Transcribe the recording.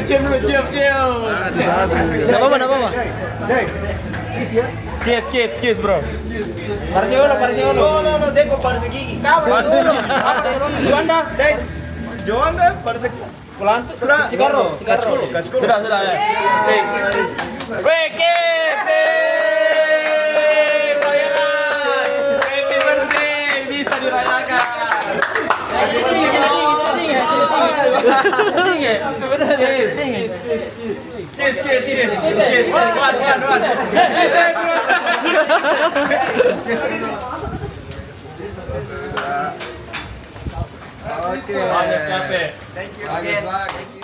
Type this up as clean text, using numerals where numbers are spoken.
cium dulu, cium. Enggak apa-apa. Kiss, bro. No, Deco parece gigi. Juanda. Joanda parece Pulanto. cigarro. Sudah ya. Weke. Happy birthday bisa dirayakan. Kiss. One. Oke. Banyak capek. Thank you.